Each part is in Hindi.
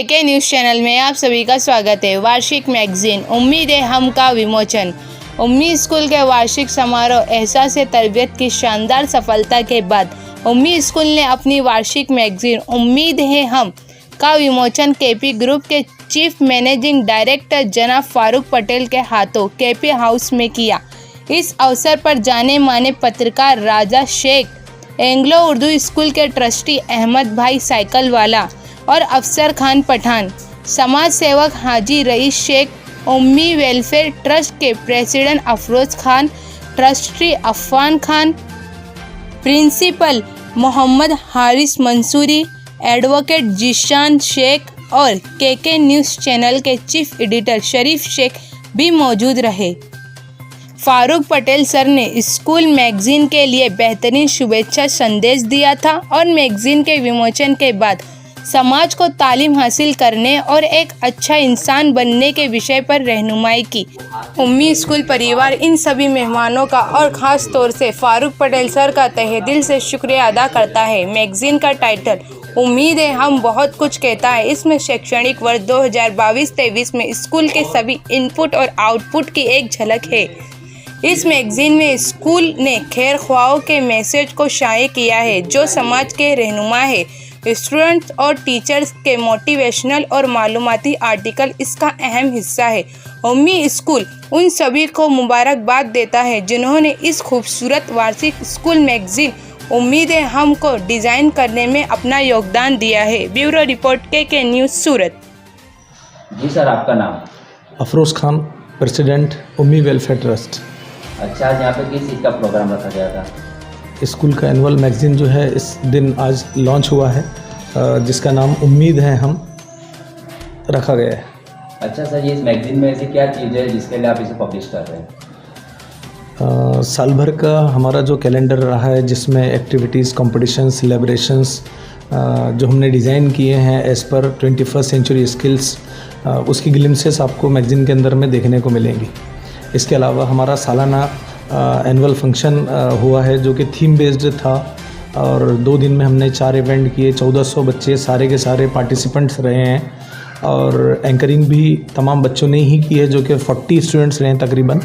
के न्यूज़ चैनल में आप सभी का स्वागत है। वार्षिक मैगजीन उम्मीद है हम का विमोचन। उम्मी स्कूल के वार्षिक समारोह एहसास तरबियत की शानदार सफलता के बाद उम्मी स्कूल ने अपनी वार्षिक मैगजीन उम्मीद है हम का विमोचन केपी ग्रुप के चीफ मैनेजिंग डायरेक्टर जनाब फारूक पटेल के हाथों केपी हाउस में किया। इस अवसर पर जाने माने पत्रकार राजा शेख, एंग्लो उर्दू स्कूल के ट्रस्टी अहमद भाई साइकिल वाला और अफसर खान पठान, समाज सेवक हाजी रईस शेख, उम्मी वेलफेयर ट्रस्ट के president Afroz Khan, trustee Afan Khan, principal Mohammad Haris Mansuri, advocate Zeeshan Shaikh और के न्यूज़ चैनल के चीफ एडिटर शरीफ शेख भी मौजूद रहे। फारूक पटेल सर ने स्कूल मैगजीन के लिए बेहतरीन शुभेच्छा संदेश दिया था और मैगजीन के विमोचन के बाद समाज को तालीम हासिल करने और एक अच्छा इंसान बनने के विषय पर रहनुमाई की। उम्मी स्कूल परिवार इन सभी मेहमानों का और ख़ास तौर से फारूक पटेल सर का तहे दिल से शुक्रिया अदा करता है। मैगजीन का टाइटल उम्मीद है हम बहुत कुछ कहता है। इसमें शैक्षणिक वर्ष 2022-23 में स्कूल के सभी इनपुट और आउटपुट की एक झलक है। इस मैगजीन में स्कूल ने खैर ख्वाहों के मैसेज को शाये किया है जो समाज के रहनुमा है। स्टूडेंट्स और टीचर्स के मोटिवेशनल और मालूमाती आर्टिकल इसका अहम हिस्सा है। उम्मी स्कूल उन सभी को मुबारकबाद देता है जिन्होंने इस खूबसूरत वार्षिक स्कूल मैगजीन उम्मीद है हम को डिज़ाइन करने में अपना योगदान दिया है। ब्यूरो रिपोर्ट के न्यूज़ सूरत। जी सर, आपका नाम? Afroz Khan, president Ummi welfare trust. अच्छा, आज यहाँ पे किस चीज़ का प्रोग्राम रखा गया था? स्कूल का एनुअल मैगज़ीन जो है इस दिन आज लॉन्च हुआ है, जिसका नाम उम्मीद है हम रखा गया है। अच्छा सर, ये इस मैगज़ीन में ऐसी क्या चीज़ है जिसके लिए आप इसे पब्लिश कर रहे हैं? साल भर का हमारा जो कैलेंडर रहा है जिसमें एक्टिविटीज़, कॉम्पिटिशन्स, सेलिब्रेशंस जो हमने डिज़ाइन किए हैं as per 21st century skills, उसकी ग्लिम्सेस आपको मैगज़ीन के अंदर में देखने को मिलेंगी। इसके अलावा हमारा सालाना एनुअल फंक्शन हुआ है जो कि थीम बेस्ड था और 2 दिन में हमने 4 इवेंट किए। 1400 बच्चे सारे के सारे पार्टिसिपेंट्स रहे हैं और एंकरिंग भी तमाम बच्चों ने ही की है जो कि 40 स्टूडेंट्स रहे हैं, तकरीबन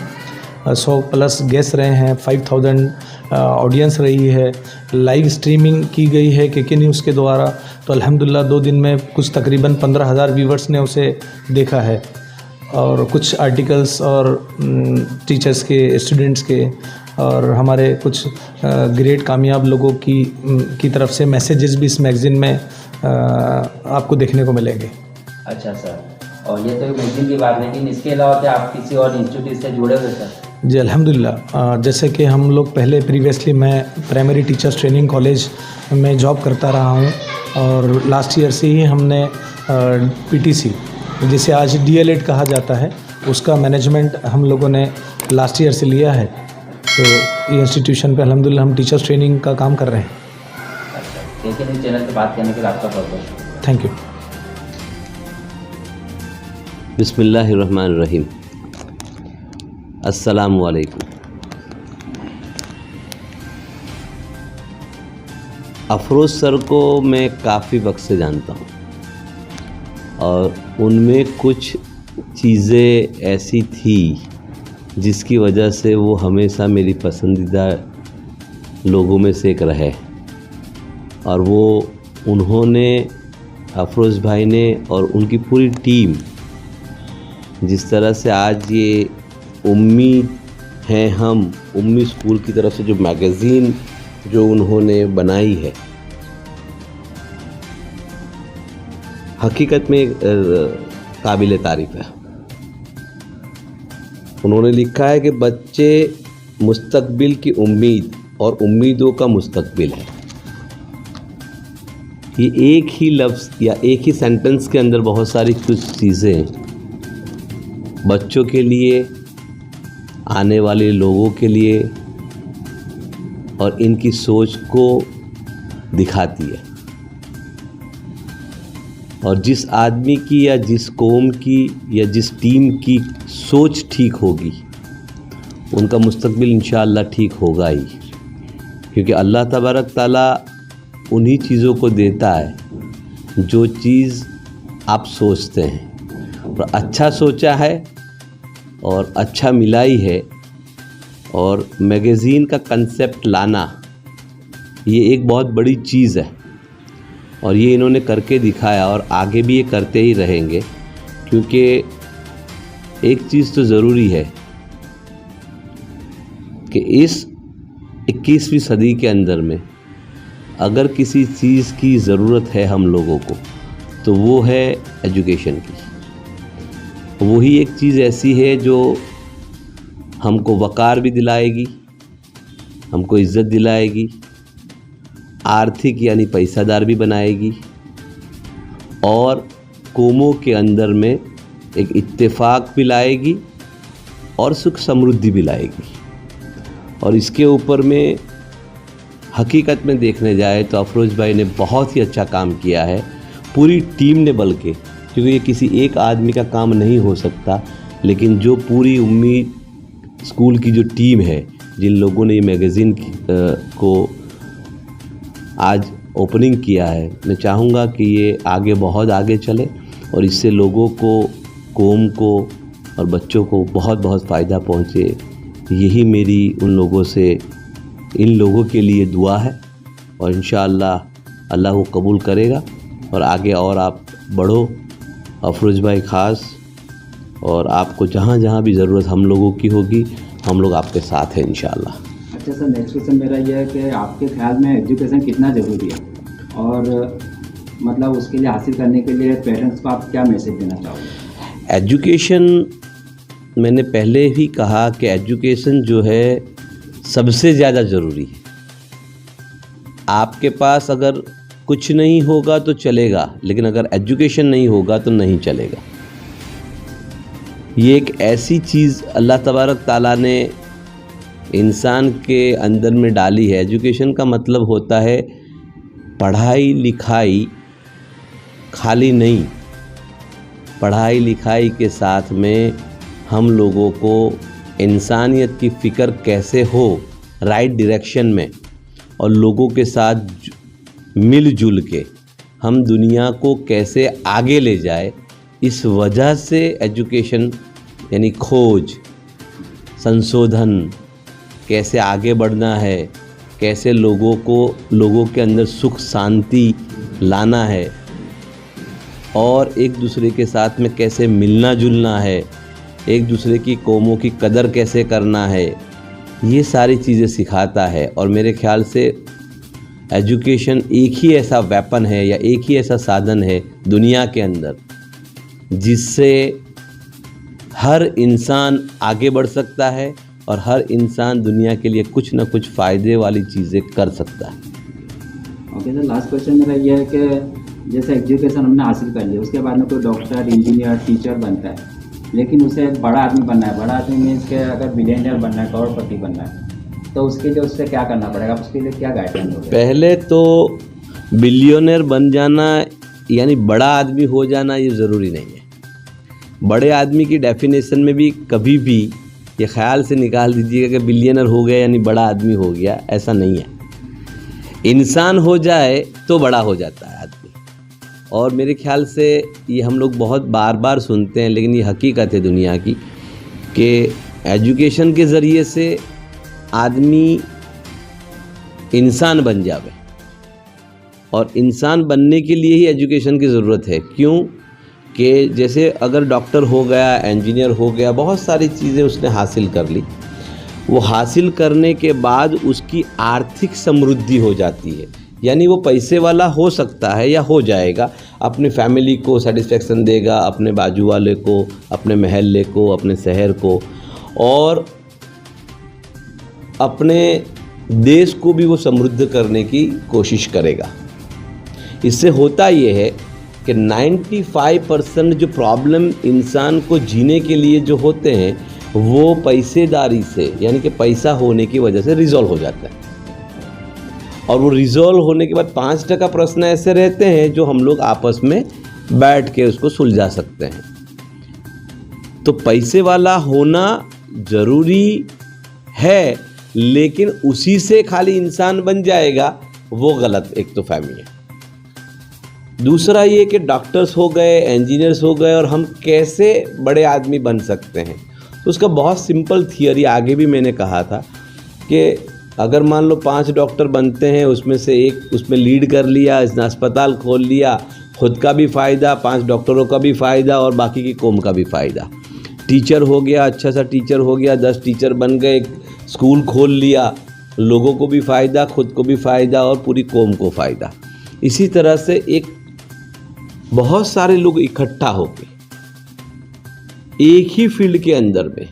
100 प्लस गेस्ट रहे हैं, 5000 ऑडियंस रही है। लाइव स्ट्रीमिंग की गई है के न्यूज़ के द्वारा, तो अल्हम्दुलिल्लाह 2 दिन में कुछ तकरीबन 15,000 व्यूवर्स ने उसे देखा है और कुछ आर्टिकल्स और टीचर्स के, स्टूडेंट्स के और हमारे कुछ ग्रेट कामयाब लोगों की तरफ से मैसेजेस भी इस मैगज़ीन में आपको देखने को मिलेंगे। अच्छा सर, और ये तो मैगज़ीन की बात, लेकिन इसके अलावा क्या आप किसी और इंस्टीट्यूट से जुड़े हुए सर? जी अल्हम्दुलिल्लाह, जैसे कि हम लोग पहले प्रीवियसली मैं प्राइमरी टीचर्स ट्रेनिंग कॉलेज में जॉब करता रहा हूँ और लास्ट ईयर से ही हमने PTC जिसे आज DLED कहा जाता है उसका मैनेजमेंट हम लोगों ने लास्ट ईयर से लिया है। तो ये इंस्टीट्यूशन पे अल्हम्दुलिल्लाह हम टीचर्स ट्रेनिंग का काम कर रहे हैं। अच्छा, के चैनल पे बात करने के लिए आपका बहुत-बहुत थैंक यू। बिस्मिल्लाहिर्रहमानिर्रहीम। अस्सलामु अलैकुम। अफरोज़ सर को मैं काफ़ी वक्त से जानता हूँ और उनमें कुछ चीज़ें ऐसी थी जिसकी वजह से वो हमेशा मेरी पसंदीदा लोगों में से एक रहे और वो उन्होंने, अफरोज़ भाई ने और उनकी पूरी टीम जिस तरह से आज ये उम्मीद है हम उम्मी स्कूल की तरफ से जो मैगज़ीन जो उन्होंने बनाई है, हकीकत में काबिल तारीफ़ है। उन्होंने लिखा है कि बच्चे मुस्तकबिल की उम्मीद और उम्मीदों का मुस्तकबिल है। ये एक ही लफ्ज़ या एक ही सेंटेंस के अंदर बहुत सारी कुछ चीज़ें बच्चों के लिए, आने वाले लोगों के लिए और इनकी सोच को दिखाती है। और जिस आदमी की या जिस कौम की या जिस टीम की सोच ठीक होगी उनका मुस्तकबिल इंशाअल्लाह ठीक होगा ही, क्योंकि अल्लाह तबारक ताला उन्हीं चीज़ों को देता है जो चीज़ आप सोचते हैं, और अच्छा सोचा है और अच्छा मिला ही है। और मैगज़ीन का कंसेप्ट लाना ये एक बहुत बड़ी चीज़ है, और ये इन्होंने करके दिखाया और आगे भी ये करते ही रहेंगे। क्योंकि एक चीज़ तो ज़रूरी है कि इस 21वीं सदी के अंदर में अगर किसी चीज़ की ज़रूरत है हम लोगों को, तो वो है एजुकेशन की। वही एक चीज़ ऐसी है जो हमको वक़ार भी दिलाएगी, हमको इज़्ज़त दिलाएगी, आर्थिक यानी पैसादार भी बनाएगी, और कौमों के अंदर में एक इत्तेफाक भी लाएगी और सुख समृद्धि भी लाएगी। और इसके ऊपर में हकीकत में देखने जाए तो अफरोज़ भाई ने बहुत ही अच्छा काम किया है, पूरी टीम ने, बल्कि क्योंकि ये किसी एक आदमी का काम नहीं हो सकता, लेकिन जो पूरी उम्मीद स्कूल की जो टीम है, जिन लोगों ने ये मैगज़ीन को आज ओपनिंग किया है, मैं चाहूँगा कि ये आगे बहुत आगे चले और इससे लोगों को, कौम को और बच्चों को बहुत बहुत फ़ायदा पहुँचे। यही मेरी उन लोगों से, इन लोगों के लिए दुआ है, और इंशाअल्लाह अल्लाह वो कबूल करेगा और आगे और आप बढ़ो। अफरोज़ भाई ख़ास, और आपको जहाँ जहाँ भी ज़रूरत हम लोगों की होगी, हम लोग आपके साथ हैं इंशाअल्लाह। अच्छा सर, नेक्स्ट क्वेश्चन मेरा ये है कि आपके ख्याल में एजुकेशन कितना ज़रूरी है, और मतलब उसके लिए हासिल करने के लिए पेरेंट्स को आप क्या मैसेज देना चाहोगे? एजुकेशन, मैंने पहले ही कहा कि एजुकेशन जो है सबसे ज़्यादा ज़रूरी है। आपके पास अगर कुछ नहीं होगा तो चलेगा, लेकिन अगर एजुकेशन नहीं होगा तो नहीं चलेगा। ये एक ऐसी चीज़ अल्लाह तबारक ताला ने इंसान के अंदर में डाली है। एजुकेशन का मतलब होता है पढ़ाई लिखाई खाली नहीं, पढ़ाई लिखाई के साथ में हम लोगों को इंसानियत की फ़िक्र कैसे हो राइट डायरेक्शन में, और लोगों के साथ मिलजुल के हम दुनिया को कैसे आगे ले जाए, इस वजह से एजुकेशन यानी खोज, संशोधन, कैसे आगे बढ़ना है, कैसे लोगों के अंदर सुख शांति लाना है, और एक दूसरे के साथ में कैसे मिलना जुलना है, एक दूसरे की कौमों की कदर कैसे करना है, ये सारी चीज़ें सिखाता है। और मेरे ख्याल से एजुकेशन एक ही ऐसा वेपन है या एक ही ऐसा साधन है दुनिया के अंदर जिससे हर इंसान आगे बढ़ सकता है और हर इंसान दुनिया के लिए कुछ ना कुछ फ़ायदे वाली चीज़ें कर सकता है। ओके सर, लास्ट क्वेश्चन मेरा ये है कि जैसे एजुकेशन हमने हासिल कर लिया, उसके बाद में कोई डॉक्टर, इंजीनियर, टीचर बनता है, लेकिन उसे बड़ा आदमी बनना है। बड़ा आदमी मीन्स के अगर बिलियनियर बनना है, करोड़पति बनना है, तो उसके लिए उससे क्या करना पड़ेगा? उसके लिए क्या गाइडलाइन होगा? पहले तो बिलियनियर बन जाना यानी बड़ा आदमी हो जाना ये ज़रूरी नहीं है। बड़े आदमी की डेफिनेशन में भी कभी भी ये ख्याल से निकाल दीजिएगा कि बिलियनर हो गया यानी बड़ा आदमी हो गया, ऐसा नहीं है। इंसान हो जाए तो बड़ा हो जाता है आदमी। और मेरे ख्याल से ये हम लोग बहुत बार बार सुनते हैं, लेकिन ये हकीकत है दुनिया की कि एजुकेशन के ज़रिए से आदमी इंसान बन जावे, और इंसान बनने के लिए ही एजुकेशन की ज़रूरत है। क्यों कि जैसे अगर डॉक्टर हो गया, इंजीनियर हो गया, बहुत सारी चीज़ें उसने हासिल कर ली, वो हासिल करने के बाद उसकी आर्थिक समृद्धि हो जाती है, यानी वो पैसे वाला हो सकता है या हो जाएगा, अपनी फैमिली को सेटिस्फेक्शन देगा, अपने बाजू वाले को, अपने महल्ले को, अपने शहर को, और अपने देश को भी वो समृद्ध करने की कोशिश करेगा। इससे होता ये है कि 95% जो प्रॉब्लम इंसान को जीने के लिए जो होते हैं वो पैसेदारी से यानी कि पैसा होने की वजह से रिजॉल्व हो जाता है। और वो रिजॉल्व होने के बाद 5% प्रश्न ऐसे रहते हैं जो हम लोग आपस में बैठ के उसको सुलझा सकते हैं। तो पैसे वाला होना ज़रूरी है, लेकिन उसी से खाली इंसान बन जाएगा वो गलत एक तो फहमी है। दूसरा ये कि डॉक्टर्स हो गए, इंजीनियर्स हो गए और हम कैसे बड़े आदमी बन सकते हैं। तो उसका बहुत सिंपल थियरी आगे भी मैंने कहा था कि अगर मान लो 5 डॉक्टर बनते हैं, उसमें से एक उसमें लीड कर लिया, इसने अस्पताल खोल लिया, खुद का भी फ़ायदा, 5 डॉक्टरों का भी फ़ायदा और बाकी की कौम का भी फ़ायदा। टीचर हो गया, अच्छा सा टीचर हो गया, 10 टीचर बन गए, स्कूल खोल लिया, लोगों को भी फ़ायदा, खुद को भी फ़ायदा और पूरी कौम को फ़ायदा। इसी तरह से एक बहुत सारे लोग इकट्ठा होकर एक ही फील्ड के अंदर में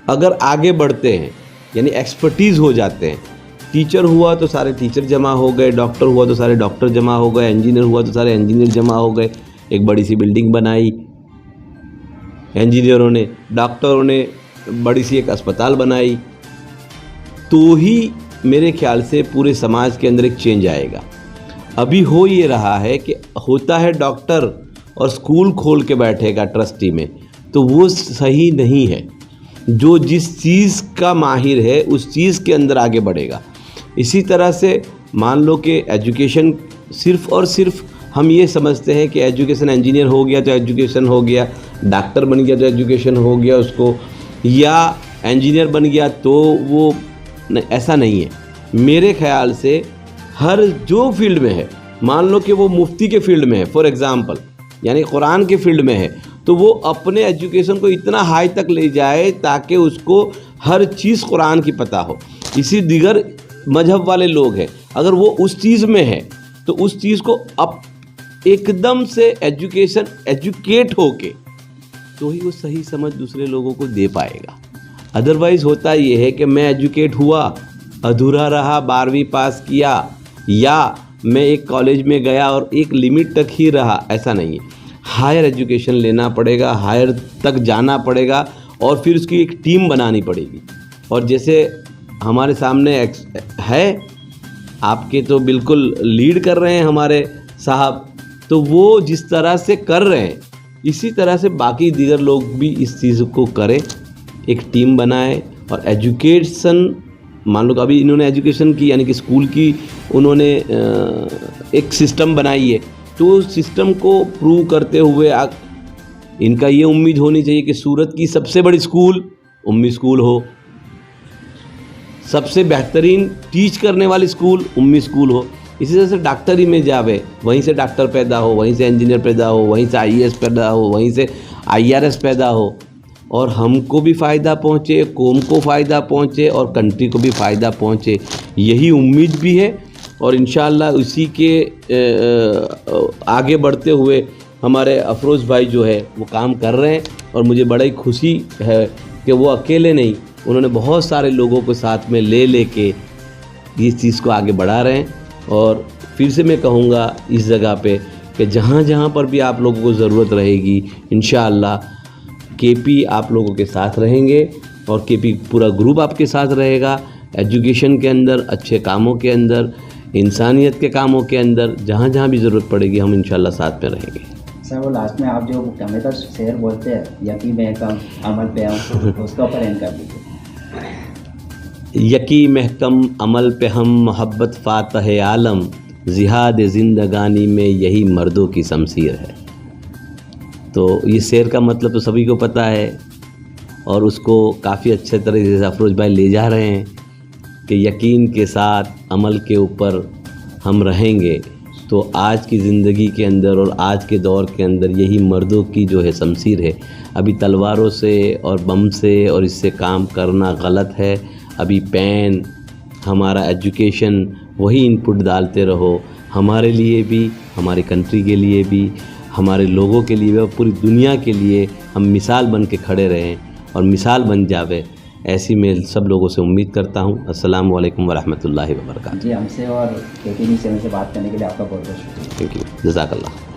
अगर आगे बढ़ते हैं, यानी एक्सपर्टीज़ हो जाते हैं, टीचर हुआ तो सारे टीचर जमा हो गए, डॉक्टर हुआ तो सारे डॉक्टर जमा हो गए, इंजीनियर हुआ तो सारे इंजीनियर जमा हो गए, एक बड़ी सी बिल्डिंग बनाई इंजीनियरों ने, डॉक्टरों ने बड़ी सी एक अस्पताल बनाई, तो ही मेरे ख्याल से पूरे समाज के अंदर एक चेंज आएगा। अभी हो ये रहा है कि होता है डॉक्टर और स्कूल खोल के बैठेगा ट्रस्टी में, तो वो सही नहीं है। जो जिस चीज़ का माहिर है उस चीज़ के अंदर आगे बढ़ेगा। इसी तरह से मान लो कि एजुकेशन सिर्फ़ और सिर्फ हम ये समझते हैं कि एजुकेशन इंजीनियर हो गया तो एजुकेशन हो गया, डॉक्टर बन गया तो एजुकेशन हो गया उसको, या इंजीनियर बन गया तो वो ऐसा नहीं है। मेरे ख्याल से हर जो फील्ड में है, मान लो कि वो मुफ्ती के फील्ड में है फॉर एग्ज़ाम्पल, यानी कुरान के फील्ड में है, तो वो अपने एजुकेशन को इतना हाई तक ले जाए ताकि उसको हर चीज़ कुरान की पता हो। इसी दिगर मजहब वाले लोग हैं, अगर वो उस चीज़ में है तो उस चीज़ को अब एकदम से एजुकेट होके तो ही वो सही समझ दूसरे लोगों को दे पाएगा। अदरवाइज़ होता ये है कि मैं एजुकेट हुआ, अधूरा रहा, 12वीं पास किया, या मैं एक कॉलेज में गया और एक लिमिट तक ही रहा, ऐसा नहीं है। हायर एजुकेशन लेना पड़ेगा, हायर तक जाना पड़ेगा और फिर उसकी एक टीम बनानी पड़ेगी। और जैसे हमारे सामने है, आपके तो बिल्कुल लीड कर रहे हैं हमारे साहब, तो वो जिस तरह से कर रहे हैं इसी तरह से बाकी दीगर लोग भी इस चीज़ को करें, एक टीम बनाएं और एजुकेशन, मान लो अभी इन्होंने एजुकेशन की यानी कि स्कूल की उन्होंने एक सिस्टम बनाई है, तो उस सिस्टम को प्रूव करते हुए इनका ये उम्मीद होनी चाहिए कि सूरत की सबसे बड़ी स्कूल उम्मी स्कूल हो, सबसे बेहतरीन टीच करने वाली स्कूल उम्मी स्कूल हो। इसी तरह से डॉक्टरी में जावे, वहीं से डॉक्टर पैदा हो, वहीं से इंजीनियर पैदा हो, वहीं से आईएएस पैदा हो, वहीं से आईआरएस पैदा हो और हमको भी फ़ायदा पहुँचे, कौम को फ़ायदा पहुँचे और कंट्री को भी फ़ायदा पहुँचे, यही उम्मीद भी है। और इंशाअल्लाह उसी के आगे बढ़ते हुए हमारे अफरोज़ भाई जो है वो काम कर रहे हैं और मुझे बड़ा ही खुशी है कि वो अकेले नहीं, उन्होंने बहुत सारे लोगों को साथ में ले के इस चीज़ को आगे बढ़ा रहे हैं। और फिर से मैं कहूँगा इस जगह पे कि जहाँ जहाँ पर भी आप लोगों को ज़रूरत रहेगी इंशाअल्लाह केपी आप लोगों के साथ रहेंगे और केपी पूरा ग्रुप आपके साथ रहेगा। एजुकेशन के अंदर, अच्छे कामों के अंदर, इंसानियत के कामों के अंदर, जहाँ जहाँ भी ज़रूरत पड़ेगी हम इंशाअल्लाह साथ में रहेंगे। सर वो लास्ट में आप जो हमेशा शेर बोलते हैं, यकीन महकम अमल पे हम, उसका ऊपर एंड कर दीजिए। यकी महकम अमल पे हम, मोहब्बत फ़ातह आलम, जिहाद ज़िंदगानी में यही मर्दों की शमशीर है। तो ये शेर का मतलब तो सभी को पता है और उसको काफ़ी अच्छे तरीके से अफरोज़ भाई ले जा रहे हैं कि यकीन के साथ अमल के ऊपर हम रहेंगे तो आज की ज़िंदगी के अंदर और आज के दौर के अंदर यही मर्दों की जो है शमशीर है। अभी तलवारों से और बम से और इससे काम करना गलत है। अभी पेन, हमारा एजुकेशन, वही इनपुट डालते रहो, हमारे लिए भी, हमारी कंट्री के लिए भी, हमारे लोगों के लिए भी और पूरी दुनिया के लिए हम मिसाल बन के खड़े रहें और मिसाल बन जावे, ऐसी मैं सब लोगों से उम्मीद करता हूँ। अस्सलामु अलैकुम वरहमतुल्लाहि वबरकातुहू। जी, हमसे और केपी न्यूज़ चैनल से बात करने के लिए आपका बहुत बहुत शुक्रिया। थैंक यू, जज़ाकल्लाह।